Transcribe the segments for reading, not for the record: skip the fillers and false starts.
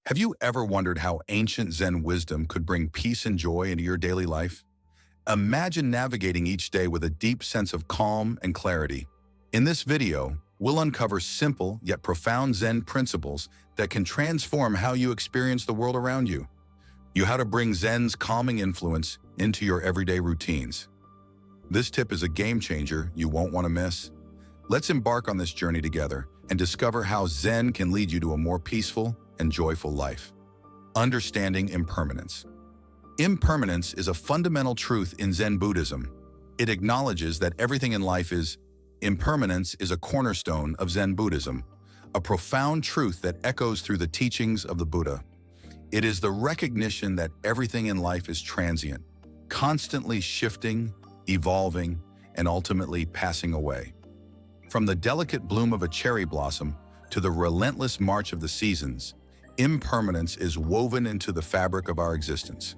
Have you ever wondered how ancient Zen wisdom could bring peace and joy into your daily life? Imagine navigating each day with a deep sense of calm and clarity. In this video, we'll uncover simple yet profound Zen principles that can transform how you experience the world around you. How to bring Zen's calming influence into your everyday routines. This tip is a game changer you won't want to miss. Let's embark on this journey together and discover how Zen can lead you to a more peaceful and joyful life. Understanding impermanence. Impermanence is a fundamental truth in Zen Buddhism. It acknowledges that everything in life is. Impermanence is a cornerstone of Zen Buddhism, a profound truth that echoes through the teachings of the Buddha. It is the recognition that everything in life is transient, constantly shifting, evolving, and ultimately passing away. From the delicate bloom of a cherry blossom to the relentless march of the seasons, impermanence is woven into the fabric of our existence.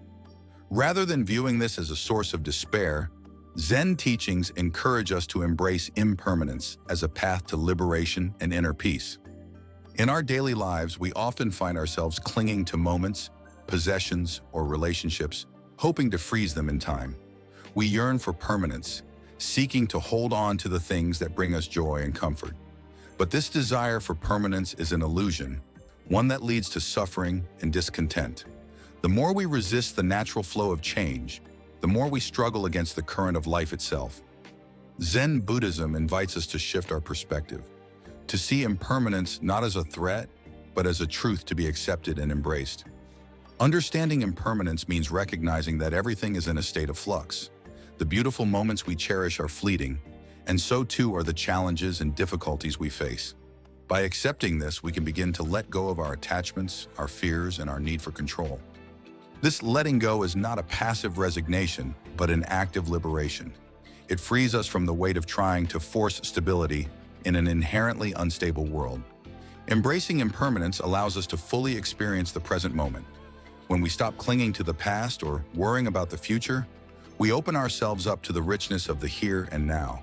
Rather than viewing this as a source of despair, Zen teachings encourage us to embrace impermanence as a path to liberation and inner peace. In our daily lives, we often find ourselves clinging to moments, possessions, or relationships, hoping to freeze them in time. We yearn for permanence, seeking to hold on to the things that bring us joy and comfort. But this desire for permanence is an illusion, one that leads to suffering and discontent. The more we resist the natural flow of change, the more we struggle against the current of life itself. Zen Buddhism invites us to shift our perspective, to see impermanence not as a threat, but as a truth to be accepted and embraced. Understanding impermanence means recognizing that everything is in a state of flux. The beautiful moments we cherish are fleeting, and so too are the challenges and difficulties we face. By accepting this, we can begin to let go of our attachments, our fears, and our need for control. This letting go is not a passive resignation, but an active liberation. It frees us from the weight of trying to force stability in an inherently unstable world. Embracing impermanence allows us to fully experience the present moment. When we stop clinging to the past or worrying about the future, we open ourselves up to the richness of the here and now.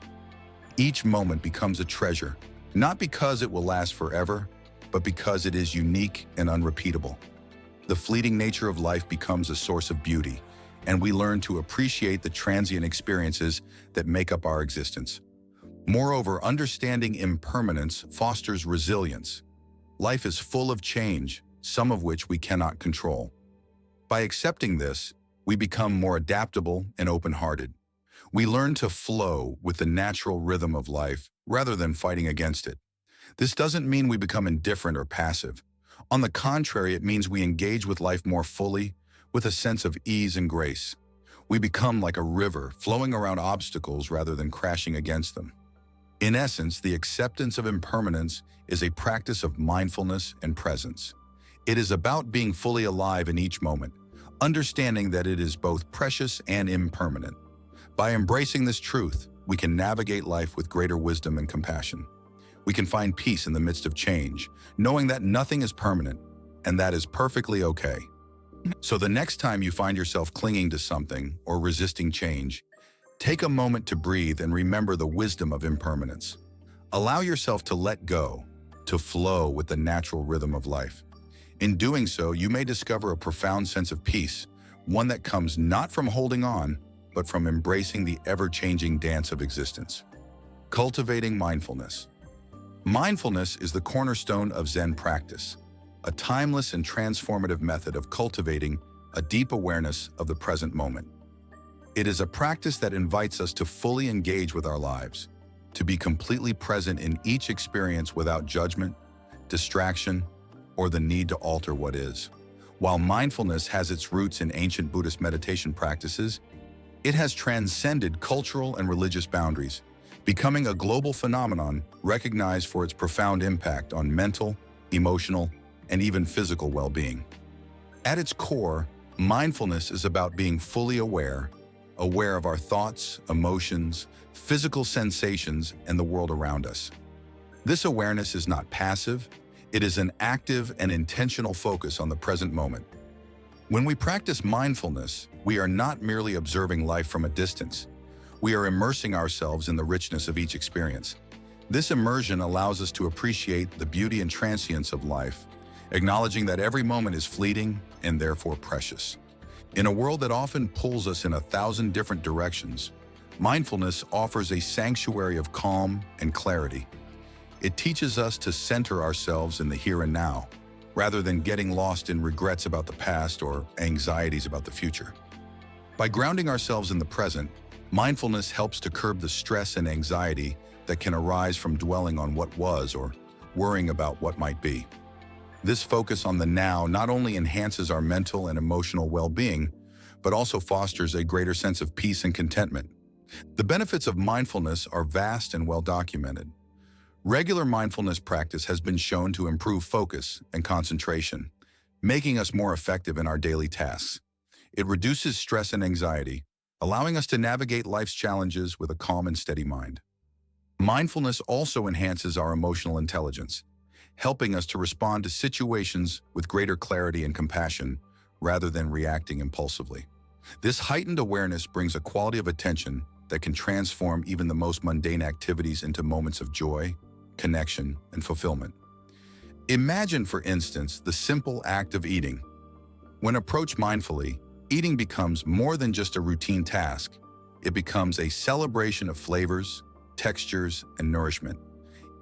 Each moment becomes a treasure, not because it will last forever, but because it is unique and unrepeatable. The fleeting nature of life becomes a source of beauty, and we learn to appreciate the transient experiences that make up our existence. Moreover, understanding impermanence fosters resilience. Life is full of change, some of which we cannot control. By accepting this, we become more adaptable and open-hearted. We learn to flow with the natural rhythm of life rather than fighting against it. This doesn't mean we become indifferent or passive. On the contrary, it means we engage with life more fully, with a sense of ease and grace. We become like a river, flowing around obstacles rather than crashing against them. In essence, the acceptance of impermanence is a practice of mindfulness and presence. It is about being fully alive in each moment, understanding that it is both precious and impermanent. By embracing this truth, we can navigate life with greater wisdom and compassion. We can find peace in the midst of change, knowing that nothing is permanent, and that is perfectly okay. So the next time you find yourself clinging to something or resisting change, take a moment to breathe and remember the wisdom of impermanence. Allow yourself to let go, to flow with the natural rhythm of life. In doing so, you may discover a profound sense of peace, one that comes not from holding on, but from embracing the ever-changing dance of existence. Cultivating mindfulness. Mindfulness is the cornerstone of Zen practice, a timeless and transformative method of cultivating a deep awareness of the present moment. It is a practice that invites us to fully engage with our lives, to be completely present in each experience without judgment, distraction, or the need to alter what is. While mindfulness has its roots in ancient Buddhist meditation practices, it has transcended cultural and religious boundaries, becoming a global phenomenon recognized for its profound impact on mental, emotional, and even physical well-being. At its core, mindfulness is about being fully aware of our thoughts, emotions, physical sensations, and the world around us. This awareness is not passive, it is an active and intentional focus on the present moment. When we practice mindfulness, we are not merely observing life from a distance. We are immersing ourselves in the richness of each experience. This immersion allows us to appreciate the beauty and transience of life acknowledging that every moment is fleeting and therefore precious. In a world that often pulls us in 1,000 different directions, mindfulness offers a sanctuary of calm and clarity. It teaches us to center ourselves in the here and now, rather than getting lost in regrets about the past or anxieties about the future. By grounding ourselves in the present, mindfulness helps to curb the stress and anxiety that can arise from dwelling on what was or worrying about what might be. This focus on the now not only enhances our mental and emotional well-being, but also fosters a greater sense of peace and contentment. The benefits of mindfulness are vast and well documented. Regular mindfulness practice has been shown to improve focus and concentration, making us more effective in our daily tasks. It reduces stress and anxiety, allowing us to navigate life's challenges with a calm and steady mind. Mindfulness also enhances our emotional intelligence, helping us to respond to situations with greater clarity and compassion rather than reacting impulsively. This heightened awareness brings a quality of attention that can transform even the most mundane activities into moments of joy, connection, and fulfillment. Imagine, for instance, the simple act of eating. When approached mindfully, eating becomes more than just a routine task. It becomes a celebration of flavors, textures, and nourishment.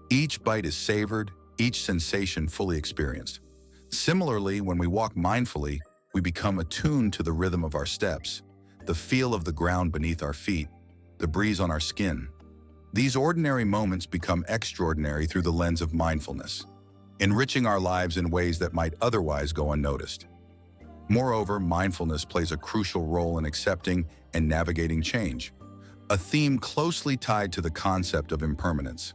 Each bite is savored, each sensation fully experienced. Similarly, when we walk mindfully, we become attuned to the rhythm of our steps, the feel of the ground beneath our feet, the breeze on our skin. These ordinary moments become extraordinary through the lens of mindfulness, enriching our lives in ways that might otherwise go unnoticed. Moreover, mindfulness plays a crucial role in accepting and navigating change, a theme closely tied to the concept of impermanence.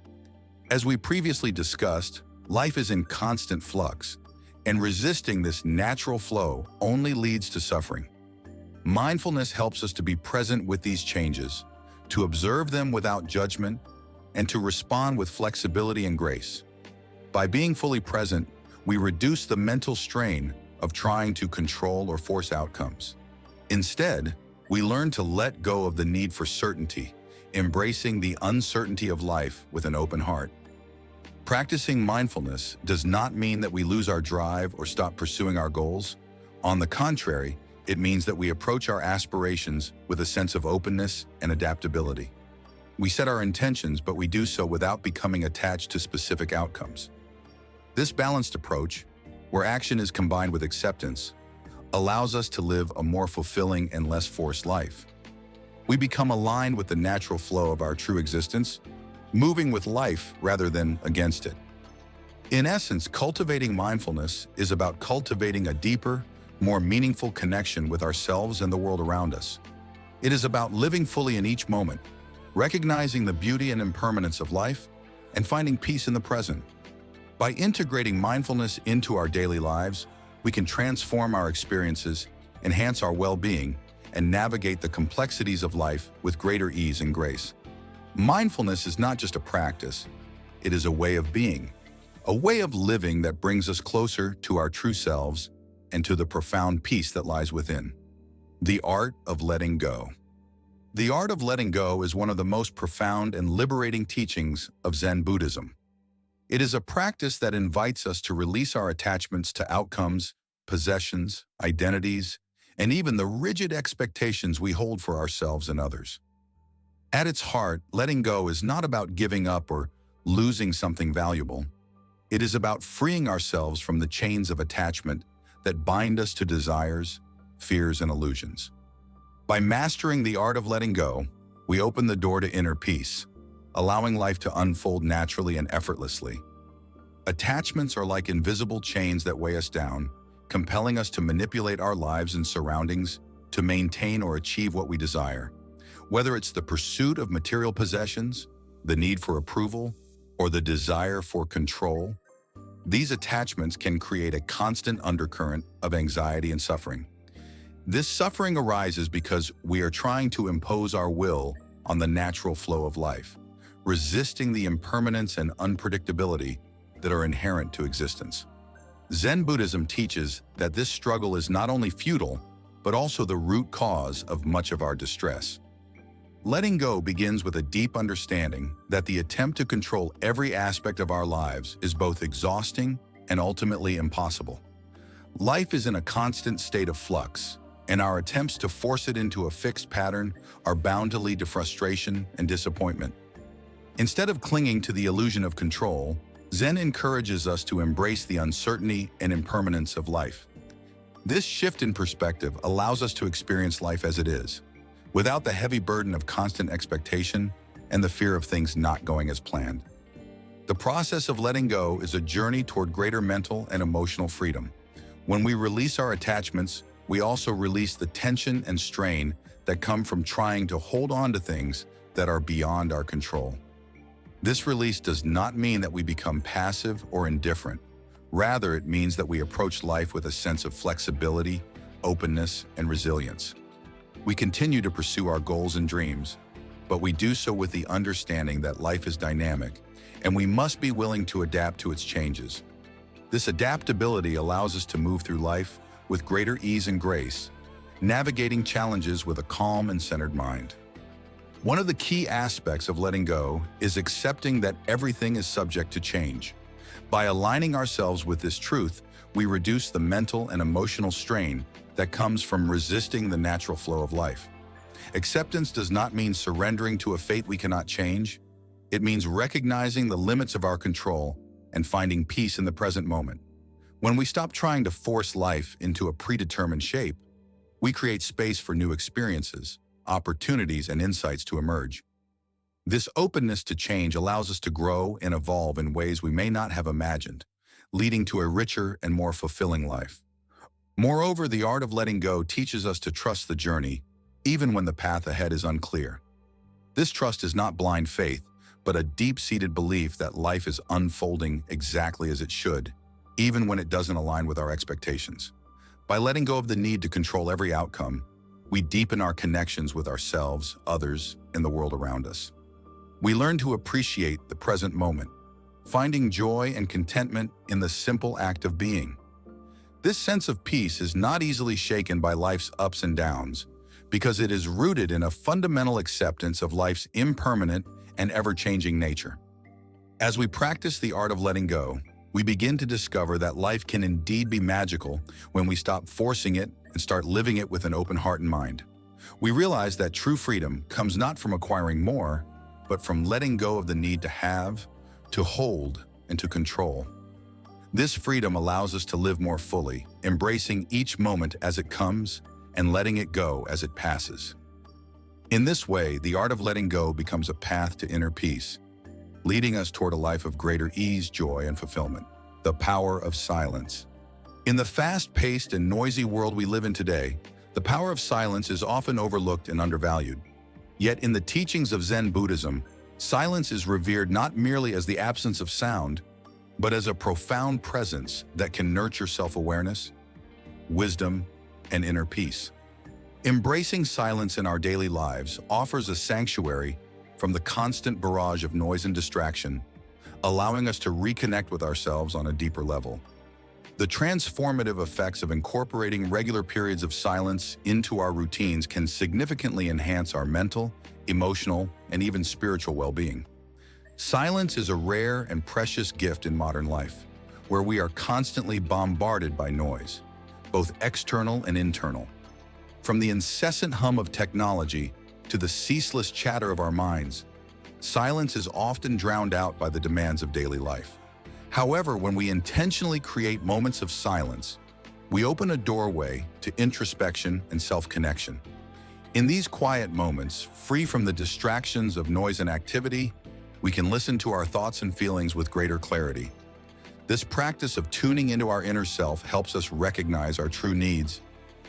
As we previously discussed, life is in constant flux, and resisting this natural flow only leads to suffering. Mindfulness helps us to be present with these changes, to observe them without judgment, and to respond with flexibility and grace. By being fully present, we reduce the mental strain of trying to control or force outcomes. Instead, we learn to let go of the need for certainty, embracing the uncertainty of life with an open heart. Practicing mindfulness does not mean that we lose our drive or stop pursuing our goals. On the contrary, it means that we approach our aspirations with a sense of openness and adaptability. We set our intentions, but we do so without becoming attached to specific outcomes. This balanced approach, where action is combined with acceptance, allows us to live a more fulfilling and less forced life. We become aligned with the natural flow of our true existence, moving with life rather than against it. In essence, cultivating mindfulness is about cultivating a deeper, more meaningful connection with ourselves and the world around us. It is about living fully in each moment, recognizing the beauty and impermanence of life, and finding peace in the present. By integrating mindfulness into our daily lives, we can transform our experiences, enhance our well-being, and navigate the complexities of life with greater ease and grace. Mindfulness is not just a practice, it is a way of being, a way of living that brings us closer to our true selves and to the profound peace that lies within. The art of letting go. The art of letting go is one of the most profound and liberating teachings of Zen Buddhism. It is a practice that invites us to release our attachments to outcomes, possessions, identities, and even the rigid expectations we hold for ourselves and others. At its heart, letting go is not about giving up or losing something valuable. It is about freeing ourselves from the chains of attachment that bind us to desires, fears, and illusions. By mastering the art of letting go, we open the door to inner peace, allowing life to unfold naturally and effortlessly. Attachments are like invisible chains that weigh us down, compelling us to manipulate our lives and surroundings to maintain or achieve what we desire. Whether it's the pursuit of material possessions, the need for approval, or the desire for control, these attachments can create a constant undercurrent of anxiety and suffering. This suffering arises because we are trying to impose our will on the natural flow of life, resisting the impermanence and unpredictability that are inherent to existence. Zen Buddhism teaches that this struggle is not only futile, but also the root cause of much of our distress. Letting go begins with a deep understanding that the attempt to control every aspect of our lives is both exhausting and ultimately impossible. Life is in a constant state of flux, and our attempts to force it into a fixed pattern are bound to lead to frustration and disappointment. Instead of clinging to the illusion of control, Zen encourages us to embrace the uncertainty and impermanence of life. This shift in perspective allows us to experience life as it is, without the heavy burden of constant expectation and the fear of things not going as planned. The process of letting go is a journey toward greater mental and emotional freedom. When we release our attachments, we also release the tension and strain that come from trying to hold on to things that are beyond our control. This release does not mean that we become passive or indifferent. Rather, it means that we approach life with a sense of flexibility, openness, and resilience. We continue to pursue our goals and dreams, but we do so with the understanding that life is dynamic, and we must be willing to adapt to its changes. This adaptability allows us to move through life with greater ease and grace, navigating challenges with a calm and centered mind. One of the key aspects of letting go is accepting that everything is subject to change. By aligning ourselves with this truth, we reduce the mental and emotional strain that comes from resisting the natural flow of life. Acceptance does not mean surrendering to a fate we cannot change. It means recognizing the limits of our control and finding peace in the present moment. When we stop trying to force life into a predetermined shape, we create space for new experiences, opportunities, and insights to emerge. This openness to change allows us to grow and evolve in ways we may not have imagined, leading to a richer and more fulfilling life. Moreover, the art of letting go teaches us to trust the journey, even when the path ahead is unclear. This trust is not blind faith, but a deep-seated belief that life is unfolding exactly as it should, even when it doesn't align with our expectations. By letting go of the need to control every outcome, we deepen our connections with ourselves, others, and the world around us. We learn to appreciate the present moment, finding joy and contentment in the simple act of being. This sense of peace is not easily shaken by life's ups and downs, because it is rooted in a fundamental acceptance of life's impermanent and ever-changing nature. As we practice the art of letting go, we begin to discover that life can indeed be magical when we stop forcing it and start living it with an open heart and mind. We realize that true freedom comes not from acquiring more, but from letting go of the need to have, to hold, and to control. This freedom allows us to live more fully, embracing each moment as it comes and letting it go as it passes. In this way, the art of letting go becomes a path to inner peace, leading us toward a life of greater ease, joy, and fulfillment. The power of silence. In the fast-paced and noisy world we live in today, the power of silence is often overlooked and undervalued. Yet in the teachings of Zen Buddhism, silence is revered not merely as the absence of sound, but as a profound presence that can nurture self-awareness, wisdom, and inner peace. Embracing silence in our daily lives offers a sanctuary from the constant barrage of noise and distraction, allowing us to reconnect with ourselves on a deeper level. The transformative effects of incorporating regular periods of silence into our routines can significantly enhance our mental, emotional, and even spiritual well-being. Silence is a rare and precious gift in modern life, where we are constantly bombarded by noise, both external and internal. From the incessant hum of technology to the ceaseless chatter of our minds, silence is often drowned out by the demands of daily life. However, when we intentionally create moments of silence, we open a doorway to introspection and self-connection. In these quiet moments, free from the distractions of noise and activity, we can listen to our thoughts and feelings with greater clarity. This practice of tuning into our inner self helps us recognize our true needs,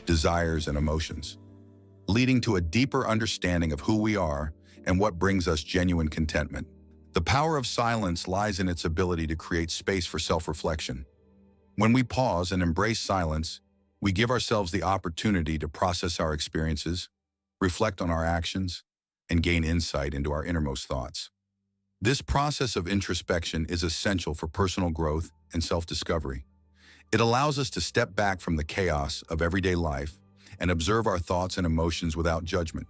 desires, and emotions, leading to a deeper understanding of who we are and what brings us genuine contentment. The power of silence lies in its ability to create space for self-reflection. When we pause and embrace silence, we give ourselves the opportunity to process our experiences, reflect on our actions, and gain insight into our innermost thoughts. This process of introspection is essential for personal growth and self-discovery. It allows us to step back from the chaos of everyday life and observe our thoughts and emotions without judgment.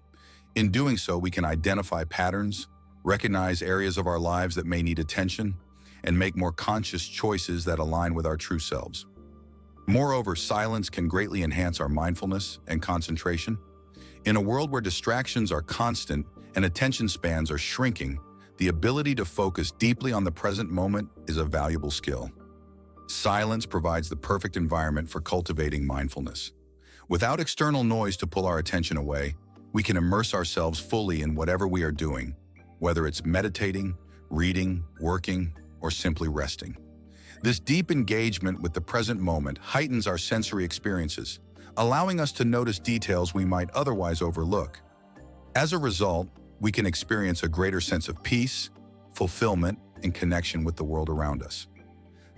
In doing so, we can identify patterns, recognize areas of our lives that may need attention, and make more conscious choices that align with our true selves. Moreover, silence can greatly enhance our mindfulness and concentration. In a world where distractions are constant and attention spans are shrinking, the ability to focus deeply on the present moment is a valuable skill. Silence provides the perfect environment for cultivating mindfulness. Without external noise to pull our attention away, we can immerse ourselves fully in whatever we are doing, whether it's meditating, reading, working, or simply resting. This deep engagement with the present moment heightens our sensory experiences, allowing us to notice details we might otherwise overlook. As a result, we can experience a greater sense of peace, fulfillment, and connection with the world around us.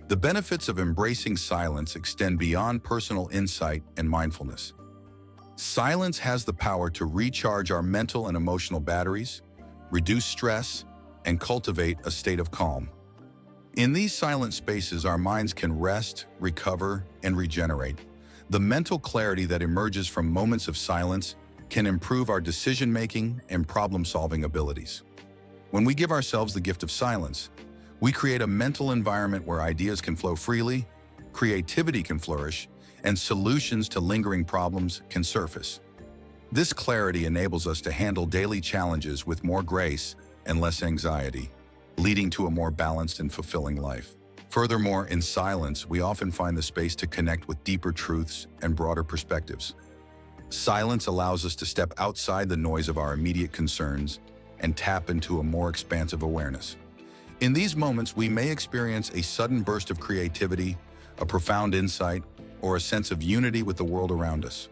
The benefits of embracing silence extend beyond personal insight and mindfulness. Silence has the power to recharge our mental and emotional batteries, reduce stress, and cultivate a state of calm. In these silent spaces, our minds can rest, recover, and regenerate. The mental clarity that emerges from moments of silence can improve our decision-making and problem-solving abilities. When we give ourselves the gift of silence, we create a mental environment where ideas can flow freely, creativity can flourish, and solutions to lingering problems can surface. This clarity enables us to handle daily challenges with more grace and less anxiety, leading to a more balanced and fulfilling life. Furthermore, in silence, we often find the space to connect with deeper truths and broader perspectives. Silence allows us to step outside the noise of our immediate concerns and tap into a more expansive awareness. In these moments, we may experience a sudden burst of creativity, a profound insight, or a sense of unity with the world around us.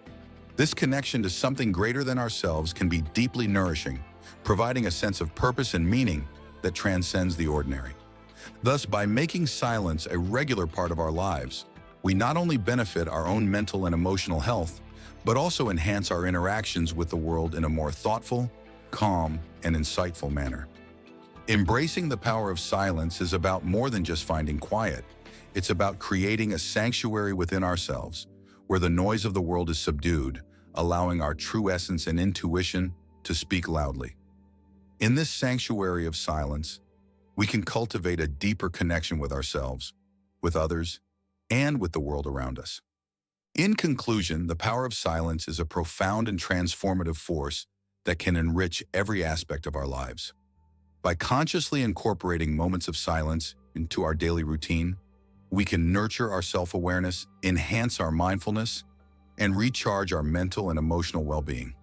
This connection to something greater than ourselves can be deeply nourishing, providing a sense of purpose and meaning that transcends the ordinary. Thus, by making silence a regular part of our lives, we not only benefit our own mental and emotional health, but also enhance our interactions with the world in a more thoughtful, calm, and insightful manner. Embracing the power of silence is about more than just finding quiet. It's about creating a sanctuary within ourselves, where the noise of the world is subdued, allowing our true essence and intuition to speak loudly. In this sanctuary of silence, we can cultivate a deeper connection with ourselves, with others, and with the world around us. In conclusion, the power of silence is a profound and transformative force that can enrich every aspect of our lives. By consciously incorporating moments of silence into our daily routine, we can nurture our self-awareness, enhance our mindfulness, and recharge our mental and emotional well-being.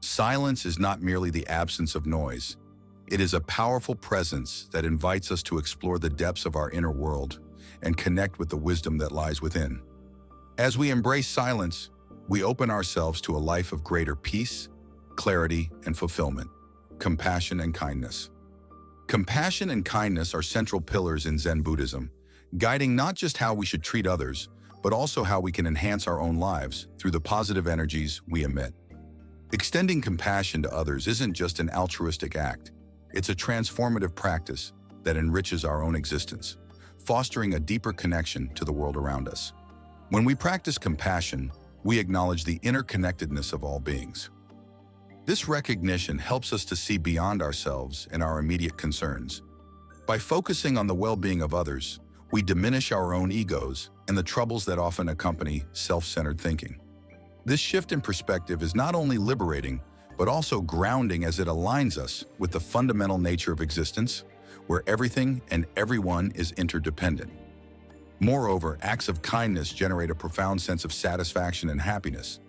Silence is not merely the absence of noise. It is a powerful presence that invites us to explore the depths of our inner world and connect with the wisdom that lies within. As we embrace silence, we open ourselves to a life of greater peace, clarity, and fulfillment, compassion and kindness. Compassion and kindness are central pillars in Zen Buddhism, guiding not just how we should treat others, but also how we can enhance our own lives through the positive energies we emit. Extending compassion to others isn't just an altruistic act. It's a transformative practice that enriches our own existence, fostering a deeper connection to the world around us. When we practice compassion, we acknowledge the interconnectedness of all beings. This recognition helps us to see beyond ourselves and our immediate concerns. By focusing on the well-being of others, we diminish our own egos and the troubles that often accompany self-centered thinking. This shift in perspective is not only liberating, but also grounding as it aligns us with the fundamental nature of existence, where everything and everyone is interdependent. Moreover, acts of kindness generate a profound sense of satisfaction and happiness.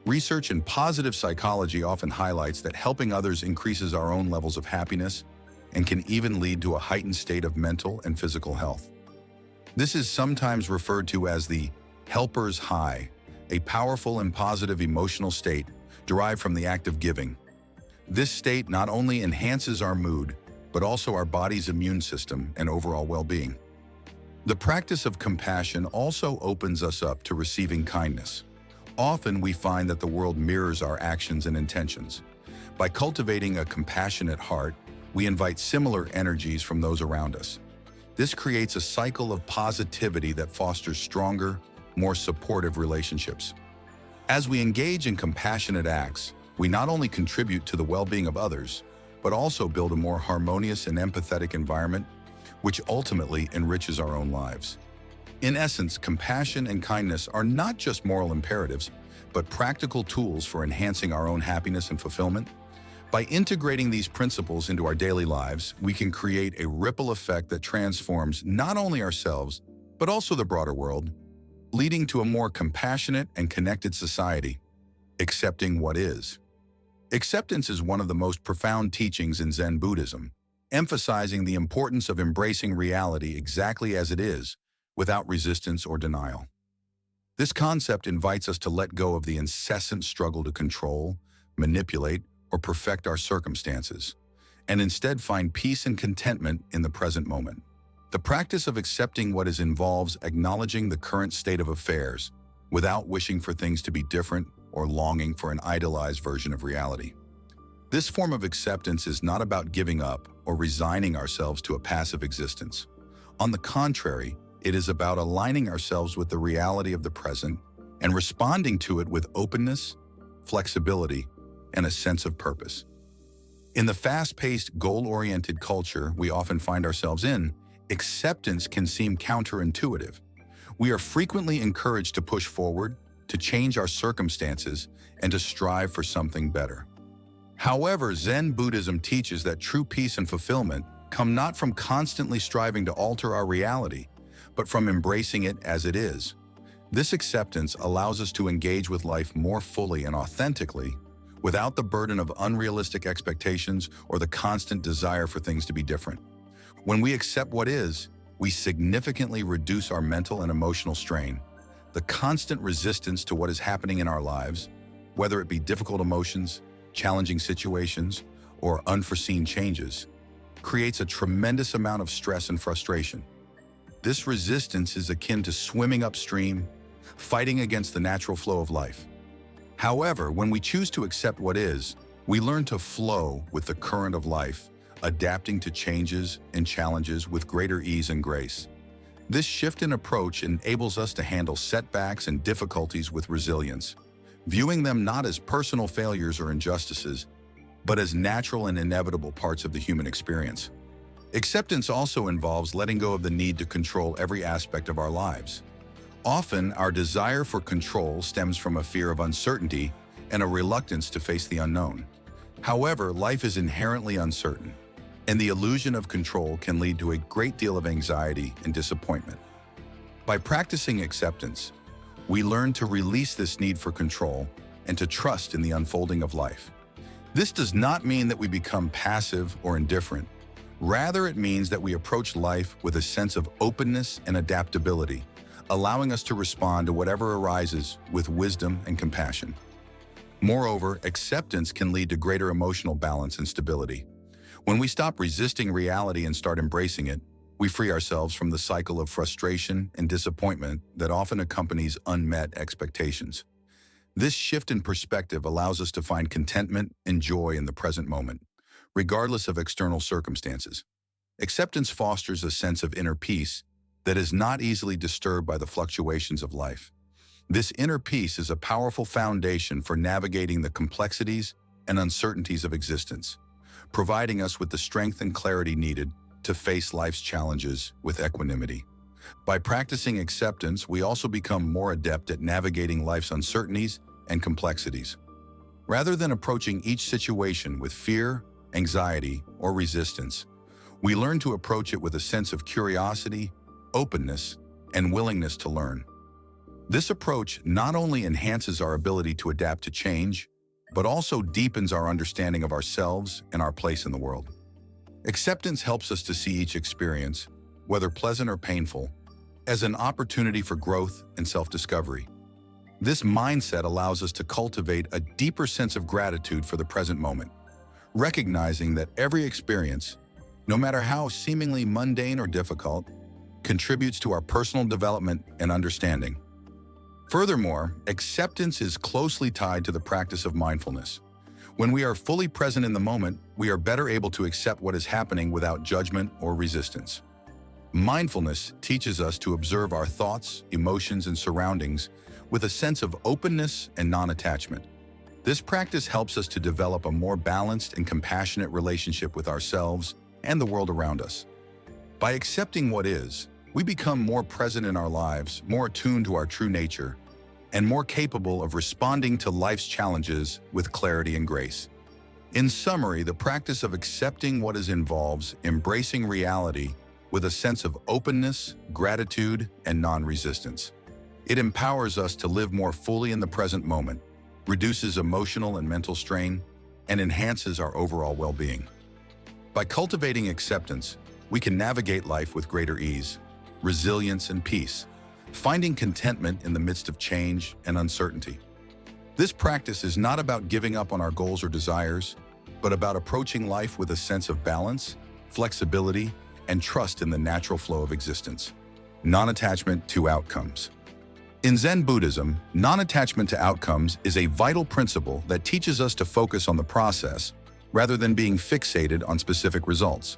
Research in positive psychology often highlights that helping others increases our own levels of happiness and can even lead to a heightened state of mental and physical health. This is sometimes referred to as the helper's high, a powerful and positive emotional state derived from the act of giving. This state not only enhances our mood, but also our body's immune system and overall well-being. The practice of compassion also opens us up to receiving kindness. Often we find that the world mirrors our actions and intentions. By cultivating a compassionate heart, we invite similar energies from those around us. This creates a cycle of positivity that fosters stronger, more supportive relationships. As we engage in compassionate acts, we not only contribute to the well-being of others, but also build a more harmonious and empathetic environment which ultimately enriches our own lives. In essence, compassion and kindness are not just moral imperatives, but practical tools for enhancing our own happiness and fulfillment. By integrating these principles into our daily lives, we can create a ripple effect that transforms not only ourselves, but also the broader world, leading to a more compassionate and connected society. Accepting what is. Acceptance is one of the most profound teachings in Zen Buddhism, emphasizing the importance of embracing reality exactly as it is, without resistance or denial. This concept invites us to let go of the incessant struggle to control, manipulate, or perfect our circumstances, and instead find peace and contentment in the present moment. The practice of accepting what is involves acknowledging the current state of affairs without wishing for things to be different or longing for an idealized version of reality. This form of acceptance is not about giving up or resigning ourselves to a passive existence. On the contrary, it is about aligning ourselves with the reality of the present and responding to it with openness, flexibility, and a sense of purpose. In the fast-paced, goal-oriented culture we often find ourselves in, acceptance can seem counterintuitive. We are frequently encouraged to push forward, to change our circumstances, and to strive for something better. However, Zen Buddhism teaches that true peace and fulfillment come not from constantly striving to alter our reality, but from embracing it as it is. This acceptance allows us to engage with life more fully and authentically, without the burden of unrealistic expectations or the constant desire for things to be different. When we accept what is, we significantly reduce our mental and emotional strain. The constant resistance to what is happening in our lives, whether it be difficult emotions, challenging situations, or unforeseen changes, creates a tremendous amount of stress and frustration. This resistance is akin to swimming upstream, fighting against the natural flow of life. However, when we choose to accept what is, we learn to flow with the current of life, adapting to changes and challenges with greater ease and grace. This shift in approach enables us to handle setbacks and difficulties with resilience, viewing them not as personal failures or injustices, but as natural and inevitable parts of the human experience. Acceptance also involves letting go of the need to control every aspect of our lives. Often, our desire for control stems from a fear of uncertainty and a reluctance to face the unknown. However, life is inherently uncertain, and the illusion of control can lead to a great deal of anxiety and disappointment. By practicing acceptance, we learn to release this need for control and to trust in the unfolding of life. This does not mean that we become passive or indifferent. Rather, it means that we approach life with a sense of openness and adaptability, allowing us to respond to whatever arises with wisdom and compassion. Moreover, acceptance can lead to greater emotional balance and stability. When we stop resisting reality and start embracing it, we free ourselves from the cycle of frustration and disappointment that often accompanies unmet expectations. This shift in perspective allows us to find contentment and joy in the present moment, regardless of external circumstances. Acceptance fosters a sense of inner peace that is not easily disturbed by the fluctuations of life. This inner peace is a powerful foundation for navigating the complexities and uncertainties of existence, providing us with the strength and clarity needed to face life's challenges with equanimity. By practicing acceptance, we also become more adept at navigating life's uncertainties and complexities. Rather than approaching each situation with fear, anxiety, or resistance, we learn to approach it with a sense of curiosity, openness, and willingness to learn. This approach not only enhances our ability to adapt to change, but also deepens our understanding of ourselves and our place in the world. Acceptance helps us to see each experience, whether pleasant or painful, as an opportunity for growth and self-discovery. This mindset allows us to cultivate a deeper sense of gratitude for the present moment, recognizing that every experience, no matter how seemingly mundane or difficult, contributes to our personal development and understanding. Furthermore, acceptance is closely tied to the practice of mindfulness. When we are fully present in the moment, we are better able to accept what is happening without judgment or resistance. Mindfulness teaches us to observe our thoughts, emotions, and surroundings with a sense of openness and non-attachment. This practice helps us to develop a more balanced and compassionate relationship with ourselves and the world around us. By accepting what is, we become more present in our lives, more attuned to our true nature, and more capable of responding to life's challenges with clarity and grace. In summary, the practice of accepting what is involves embracing reality with a sense of openness, gratitude, and non-resistance. It empowers us to live more fully in the present moment, reduces emotional and mental strain, and enhances our overall well-being. By cultivating acceptance, we can navigate life with greater ease, resilience, and peace, finding contentment in the midst of change and uncertainty. This practice is not about giving up on our goals or desires, but about approaching life with a sense of balance, flexibility, and trust in the natural flow of existence. Non-attachment to outcomes. In Zen Buddhism, non-attachment to outcomes is a vital principle that teaches us to focus on the process rather than being fixated on specific results.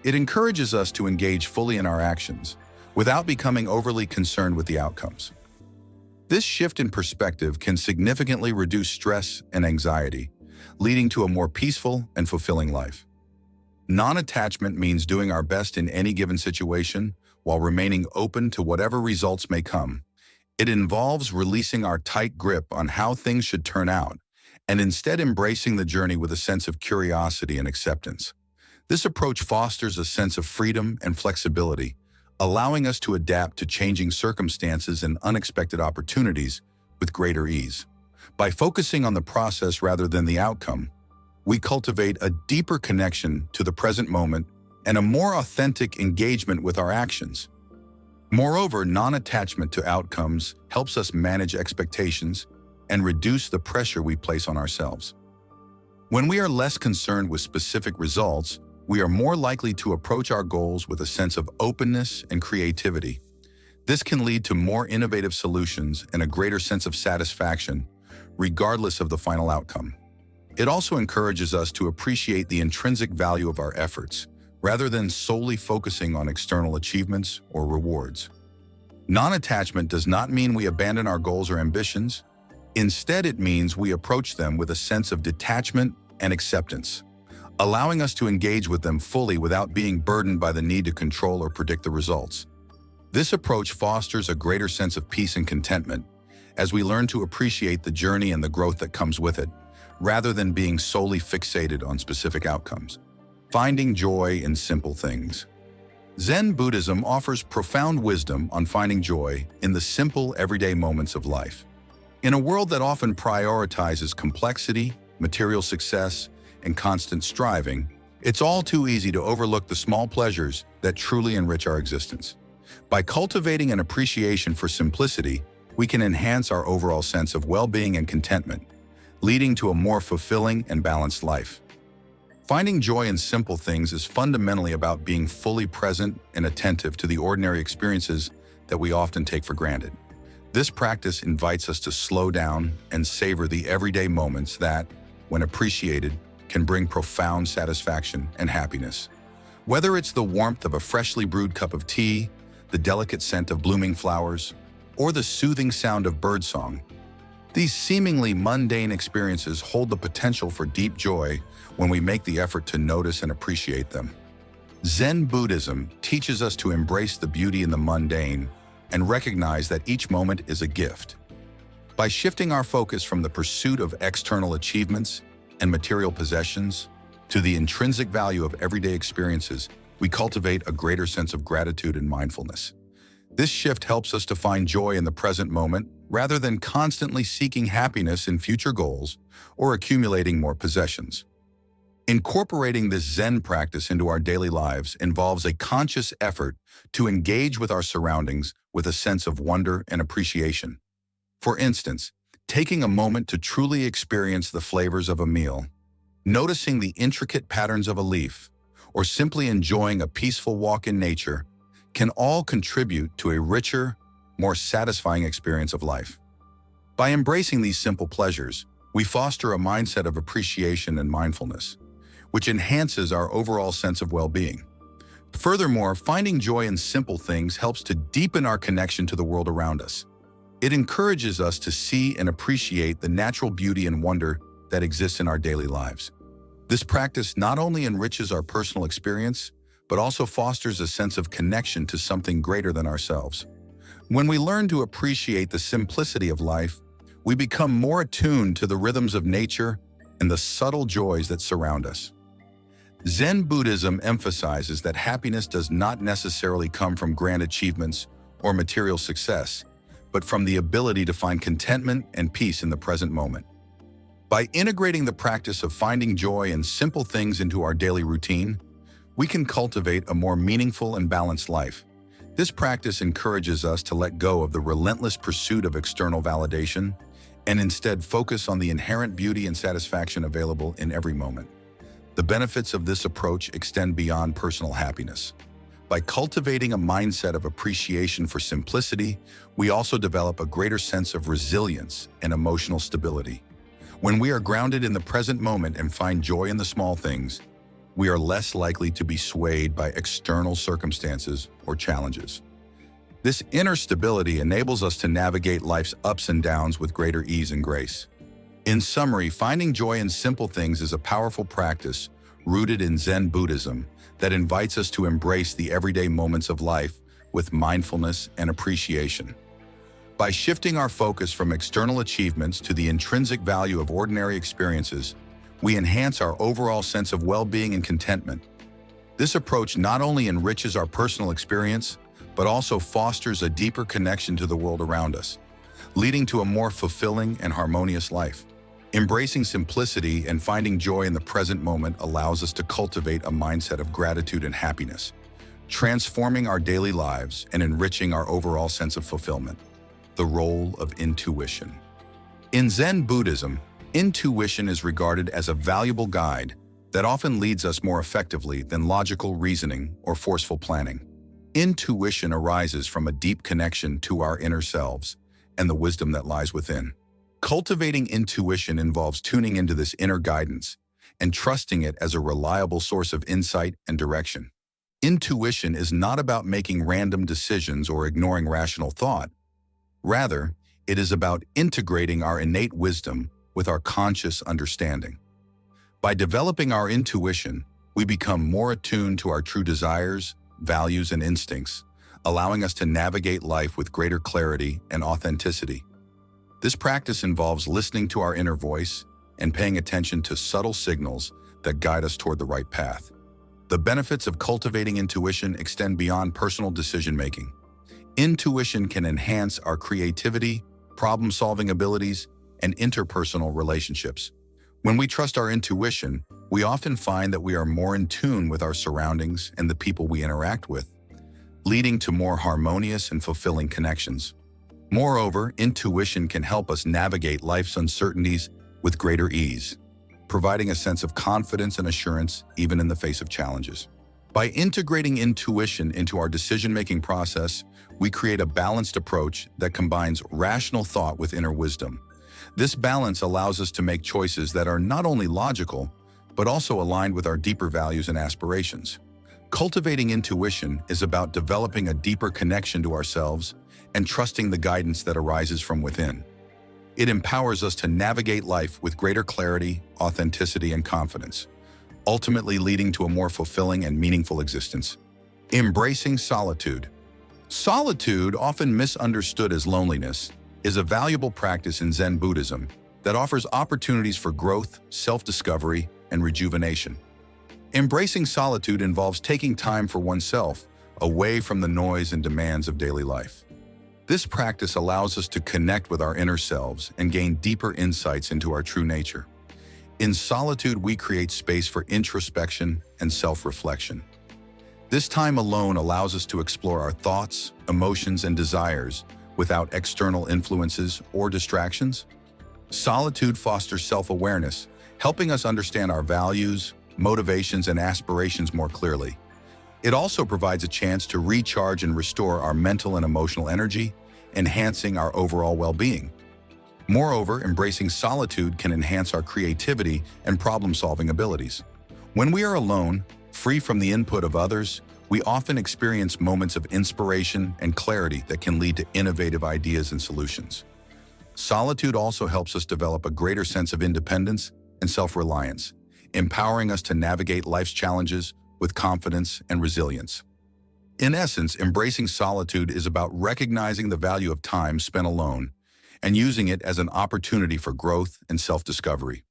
It encourages us to engage fully in our actions without becoming overly concerned with the outcomes. This shift in perspective can significantly reduce stress and anxiety, leading to a more peaceful and fulfilling life. Non-attachment means doing our best in any given situation while remaining open to whatever results may come. It involves releasing our tight grip on how things should turn out and instead embracing the journey with a sense of curiosity and acceptance. This approach fosters a sense of freedom and flexibility, allowing us to adapt to changing circumstances and unexpected opportunities with greater ease. By focusing on the process rather than the outcome, we cultivate a deeper connection to the present moment and a more authentic engagement with our actions. Moreover, non-attachment to outcomes helps us manage expectations and reduce the pressure we place on ourselves. When we are less concerned with specific results, we are more likely to approach our goals with a sense of openness and creativity. This can lead to more innovative solutions and a greater sense of satisfaction, regardless of the final outcome. It also encourages us to appreciate the intrinsic value of our efforts, rather than solely focusing on external achievements or rewards. Non-attachment does not mean we abandon our goals or ambitions. Instead, it means we approach them with a sense of detachment and acceptance, allowing us to engage with them fully without being burdened by the need to control or predict the results. This approach fosters a greater sense of peace and contentment as we learn to appreciate the journey and the growth that comes with it, rather than being solely fixated on specific outcomes. Finding joy in simple things. Zen Buddhism offers profound wisdom on finding joy in the simple, everyday moments of life. In a world that often prioritizes complexity, material success, and constant striving, it's all too easy to overlook the small pleasures that truly enrich our existence. By cultivating an appreciation for simplicity, we can enhance our overall sense of well-being and contentment, leading to a more fulfilling and balanced life. Finding joy in simple things is fundamentally about being fully present and attentive to the ordinary experiences that we often take for granted. This practice invites us to slow down and savor the everyday moments that, when appreciated, can bring profound satisfaction and happiness. Whether it's the warmth of a freshly brewed cup of tea, the delicate scent of blooming flowers, or the soothing sound of birdsong, these seemingly mundane experiences hold the potential for deep joy when we make the effort to notice and appreciate them. Zen Buddhism teaches us to embrace the beauty in the mundane and recognize that each moment is a gift. By shifting our focus from the pursuit of external achievements and material possessions to the intrinsic value of everyday experiences, we cultivate a greater sense of gratitude and mindfulness. This shift helps us to find joy in the present moment rather than constantly seeking happiness in future goals or accumulating more possessions. Incorporating this Zen practice into our daily lives involves a conscious effort to engage with our surroundings with a sense of wonder and appreciation. For instance, taking a moment to truly experience the flavors of a meal, noticing the intricate patterns of a leaf, or simply enjoying a peaceful walk in nature can all contribute to a richer, more satisfying experience of life. By embracing these simple pleasures, we foster a mindset of appreciation and mindfulness, which enhances our overall sense of well-being. Furthermore, finding joy in simple things helps to deepen our connection to the world around us. It encourages us to see and appreciate the natural beauty and wonder that exists in our daily lives. This practice not only enriches our personal experience, but also fosters a sense of connection to something greater than ourselves. When we learn to appreciate the simplicity of life, we become more attuned to the rhythms of nature and the subtle joys that surround us. Zen Buddhism emphasizes that happiness does not necessarily come from grand achievements or material success, but from the ability to find contentment and peace in the present moment. By integrating the practice of finding joy in simple things into our daily routine, we can cultivate a more meaningful and balanced life. This practice encourages us to let go of the relentless pursuit of external validation and instead focus on the inherent beauty and satisfaction available in every moment. The benefits of this approach extend beyond personal happiness. By cultivating a mindset of appreciation for simplicity, we also develop a greater sense of resilience and emotional stability. When we are grounded in the present moment and find joy in the small things, we are less likely to be swayed by external circumstances or challenges. This inner stability enables us to navigate life's ups and downs with greater ease and grace. In summary, finding joy in simple things is a powerful practice rooted in Zen Buddhism that invites us to embrace the everyday moments of life with mindfulness and appreciation. By shifting our focus from external achievements to the intrinsic value of ordinary experiences, we enhance our overall sense of well-being and contentment. This approach not only enriches our personal experience, but also fosters a deeper connection to the world around us, leading to a more fulfilling and harmonious life. Embracing simplicity and finding joy in the present moment allows us to cultivate a mindset of gratitude and happiness, transforming our daily lives and enriching our overall sense of fulfillment. The role of intuition. In Zen Buddhism, intuition is regarded as a valuable guide that often leads us more effectively than logical reasoning or forceful planning. Intuition arises from a deep connection to our inner selves and the wisdom that lies within. Cultivating intuition involves tuning into this inner guidance and trusting it as a reliable source of insight and direction. Intuition is not about making random decisions or ignoring rational thought. Rather, it is about integrating our innate wisdom with our conscious understanding. By developing our intuition, we become more attuned to our true desires, values, and instincts, allowing us to navigate life with greater clarity and authenticity. This practice involves listening to our inner voice and paying attention to subtle signals that guide us toward the right path. The benefits of cultivating intuition extend beyond personal decision-making. Intuition can enhance our creativity, problem-solving abilities, and interpersonal relationships. When we trust our intuition, we often find that we are more in tune with our surroundings and the people we interact with, leading to more harmonious and fulfilling connections. Moreover, intuition can help us navigate life's uncertainties with greater ease, providing a sense of confidence and assurance even in the face of challenges. By integrating intuition into our decision-making process, we create a balanced approach that combines rational thought with inner wisdom. This balance allows us to make choices that are not only logical, but also aligned with our deeper values and aspirations. Cultivating intuition is about developing a deeper connection to ourselves and trusting the guidance that arises from within. It empowers us to navigate life with greater clarity, authenticity, and confidence, ultimately leading to a more fulfilling and meaningful existence. Embracing solitude. Solitude, often misunderstood as loneliness, is a valuable practice in Zen Buddhism that offers opportunities for growth, self-discovery, and rejuvenation. Embracing solitude involves taking time for oneself, away from the noise and demands of daily life. This practice allows us to connect with our inner selves and gain deeper insights into our true nature. In solitude, we create space for introspection and self-reflection. This time alone allows us to explore our thoughts, emotions, and desires without external influences or distractions. Solitude fosters self-awareness, helping us understand our values, motivations, and aspirations more clearly. It also provides a chance to recharge and restore our mental and emotional energy, enhancing our overall well-being. Moreover, embracing solitude can enhance our creativity and problem-solving abilities. When we are alone, free from the input of others, we often experience moments of inspiration and clarity that can lead to innovative ideas and solutions. Solitude also helps us develop a greater sense of independence and self-reliance, empowering us to navigate life's challenges with confidence and resilience. In essence, embracing solitude is about recognizing the value of time spent alone and using it as an opportunity for growth and self-discovery.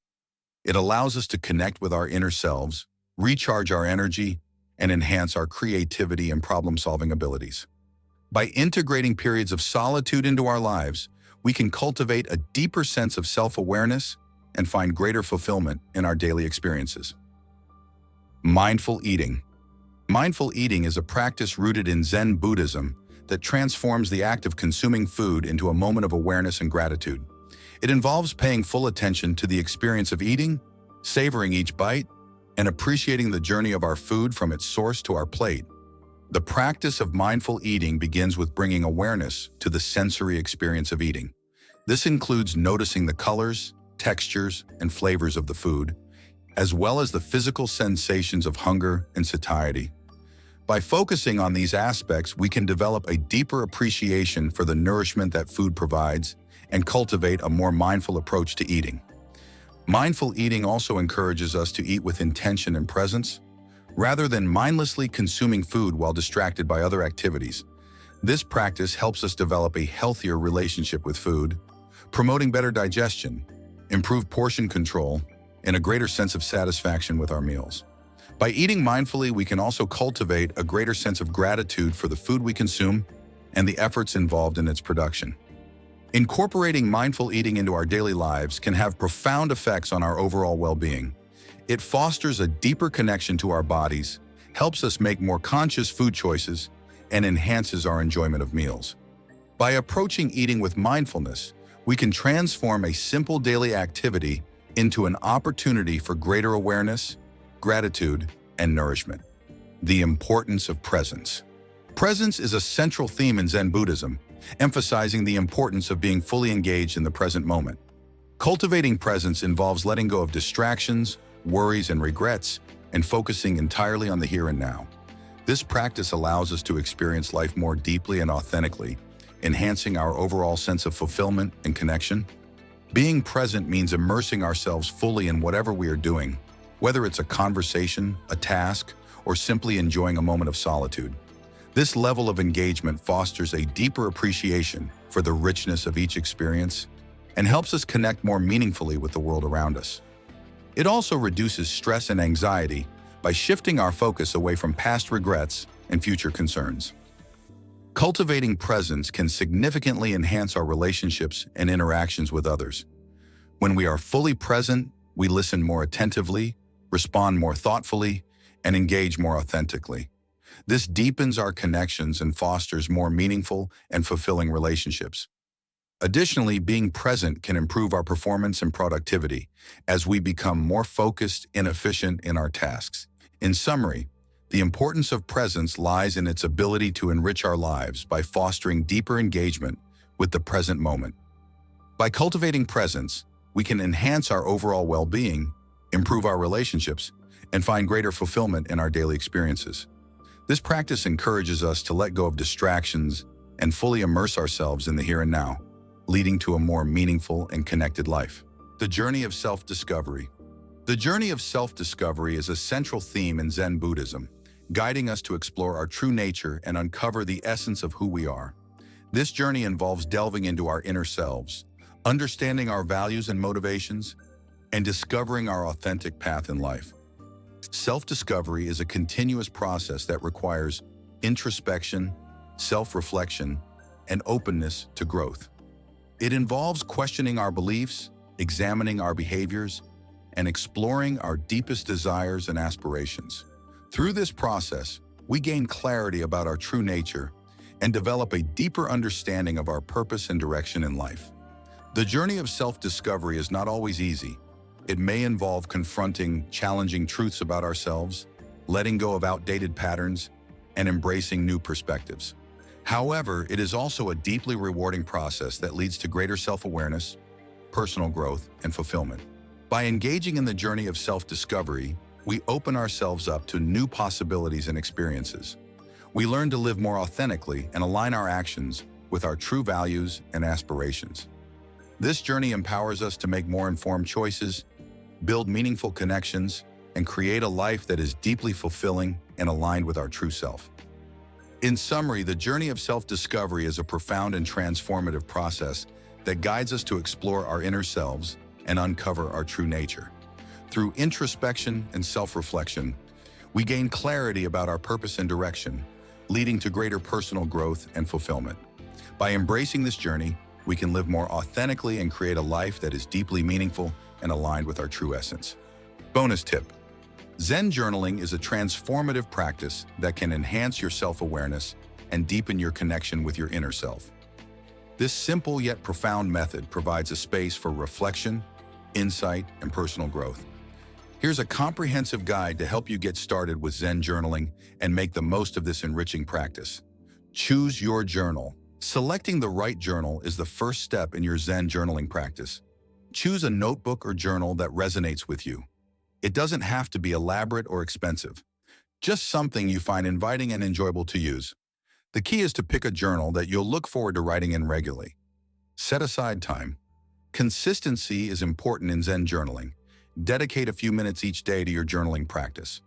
It allows us to connect with our inner selves, recharge our energy, and enhance our creativity and problem-solving abilities. By integrating periods of solitude into our lives, we can cultivate a deeper sense of self-awareness and find greater fulfillment in our daily experiences. Mindful eating. Mindful eating is a practice rooted in Zen Buddhism that transforms the act of consuming food into a moment of awareness and gratitude. It involves paying full attention to the experience of eating, savoring each bite, and appreciating the journey of our food from its source to our plate. The practice of mindful eating begins with bringing awareness to the sensory experience of eating. This includes noticing the colors, textures, and flavors of the food, as well as the physical sensations of hunger and satiety. By focusing on these aspects, we can develop a deeper appreciation for the nourishment that food provides and cultivate a more mindful approach to eating. Mindful eating also encourages us to eat with intention and presence, rather than mindlessly consuming food while distracted by other activities. This practice helps us develop a healthier relationship with food, promoting better digestion, improved portion control, and a greater sense of satisfaction with our meals. By eating mindfully, we can also cultivate a greater sense of gratitude for the food we consume and the efforts involved in its production. Incorporating mindful eating into our daily lives can have profound effects on our overall well-being. It fosters a deeper connection to our bodies, helps us make more conscious food choices, and enhances our enjoyment of meals. By approaching eating with mindfulness, we can transform a simple daily activity into an opportunity for greater awareness, gratitude, and nourishment. The importance of presence. Presence is a central theme in Zen Buddhism, emphasizing the importance of being fully engaged in the present moment. Cultivating presence involves letting go of distractions, worries, and regrets, and focusing entirely on the here and now. This practice allows us to experience life more deeply and authentically, enhancing our overall sense of fulfillment and connection. Being present means immersing ourselves fully in whatever we are doing, whether it's a conversation, a task, or simply enjoying a moment of solitude. This level of engagement fosters a deeper appreciation for the richness of each experience and helps us connect more meaningfully with the world around us. It also reduces stress and anxiety by shifting our focus away from past regrets and future concerns. Cultivating presence can significantly enhance our relationships and interactions with others. When we are fully present, we listen more attentively, respond more thoughtfully, and engage more authentically. This deepens our connections and fosters more meaningful and fulfilling relationships. Additionally, being present can improve our performance and productivity as we become more focused and efficient in our tasks. In summary, the importance of presence lies in its ability to enrich our lives by fostering deeper engagement with the present moment. By cultivating presence, we can enhance our overall well-being, improve our relationships, and find greater fulfillment in our daily experiences. This practice encourages us to let go of distractions and fully immerse ourselves in the here and now, leading to a more meaningful and connected life. The journey of self-discovery. The journey of self-discovery is a central theme in Zen Buddhism, guiding us to explore our true nature and uncover the essence of who we are. This journey involves delving into our inner selves, understanding our values and motivations, and discovering our authentic path in life. Self-discovery is a continuous process that requires introspection, self-reflection, and openness to growth. It involves questioning our beliefs, examining our behaviors, and exploring our deepest desires and aspirations. Through this process, we gain clarity about our true nature and develop a deeper understanding of our purpose and direction in life. The journey of self-discovery is not always easy. It may involve confronting challenging truths about ourselves, letting go of outdated patterns, and embracing new perspectives. However, it is also a deeply rewarding process that leads to greater self-awareness, personal growth, and fulfillment. By engaging in the journey of self-discovery, we open ourselves up to new possibilities and experiences. We learn to live more authentically and align our actions with our true values and aspirations. This journey empowers us to make more informed choices, build meaningful connections, and create a life that is deeply fulfilling and aligned with our true self. In summary, the journey of self-discovery is a profound and transformative process that guides us to explore our inner selves and uncover our true nature. Through introspection and self-reflection, we gain clarity about our purpose and direction, leading to greater personal growth and fulfillment. By embracing this journey, we can live more authentically and create a life that is deeply meaningful and aligned with our true essence. Bonus tip: Zen journaling is a transformative practice that can enhance your self-awareness and deepen your connection with your inner self. This simple yet profound method provides a space for reflection, insight, and personal growth. Here's a comprehensive guide to help you get started with Zen journaling and make the most of this enriching practice. Choose your journal. Selecting the right journal is the first step in your Zen journaling practice. Choose a notebook or journal that resonates with you. It doesn't have to be elaborate or expensive, just something you find inviting and enjoyable to use. The key is to pick a journal that you'll look forward to writing in regularly. Set aside time. Consistency is important in Zen journaling. Dedicate a few minutes each day to your journaling practice.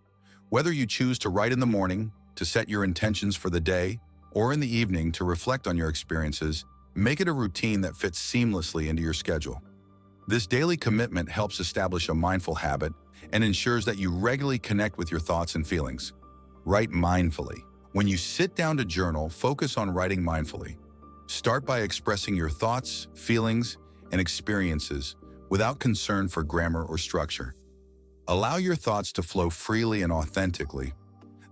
Whether you choose to write in the morning, to set your intentions for the day, or in the evening to reflect on your experiences, make it a routine that fits seamlessly into your schedule. This daily commitment helps establish a mindful habit and ensures that you regularly connect with your thoughts and feelings. Write mindfully. When you sit down to journal, focus on writing mindfully. Start by expressing your thoughts, feelings, and experiences without concern for grammar or structure. Allow your thoughts to flow freely and authentically.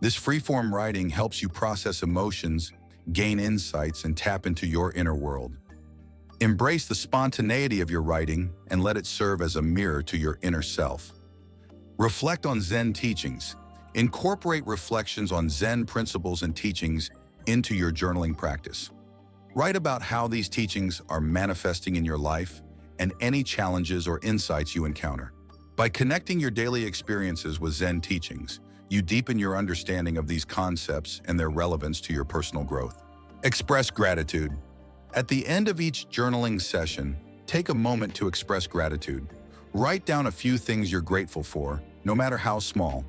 This free-form writing helps you process emotions, gain insights, and tap into your inner world. Embrace the spontaneity of your writing and let it serve as a mirror to your inner self. Reflect on Zen teachings. Incorporate reflections on Zen principles and teachings into your journaling practice. Write about how these teachings are manifesting in your life and any challenges or insights you encounter. By connecting your daily experiences with Zen teachings, you deepen your understanding of these concepts and their relevance to your personal growth. Express gratitude. At the end of each journaling session, take a moment to express gratitude. Write down a few things you're grateful for, no matter how small.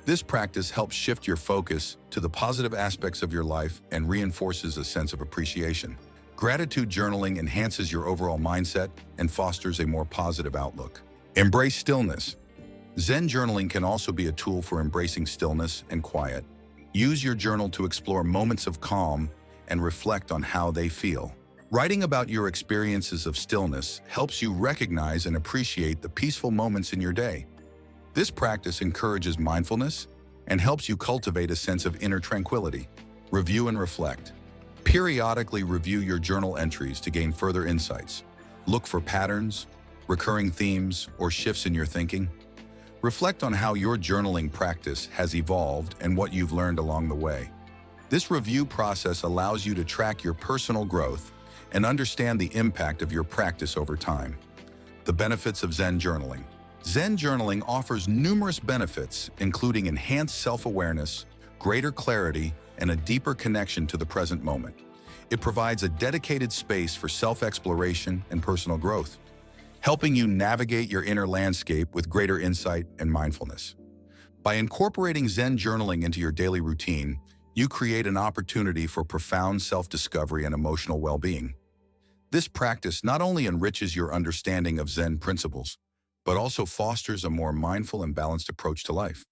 This practice helps shift your focus to the positive aspects of your life and reinforces a sense of appreciation. Gratitude journaling enhances your overall mindset and fosters a more positive outlook. Embrace stillness. Zen journaling can also be a tool for embracing stillness and quiet. Use your journal to explore moments of calm and reflect on how they feel. Writing about your experiences of stillness helps you recognize and appreciate the peaceful moments in your day. This practice encourages mindfulness and helps you cultivate a sense of inner tranquility. Review and reflect. Periodically review your journal entries to gain further insights. Look for patterns, recurring themes, or shifts in your thinking. Reflect on how your journaling practice has evolved and what you've learned along the way. This review process allows you to track your personal growth and understand the impact of your practice over time. The benefits of Zen journaling. Zen journaling offers numerous benefits, including enhanced self-awareness, greater clarity, and a deeper connection to the present moment. It provides a dedicated space for self-exploration and personal growth, helping you navigate your inner landscape with greater insight and mindfulness. By incorporating Zen journaling into your daily routine, you create an opportunity for profound self-discovery and emotional well-being. This practice not only enriches your understanding of Zen principles, but also fosters a more mindful and balanced approach to life.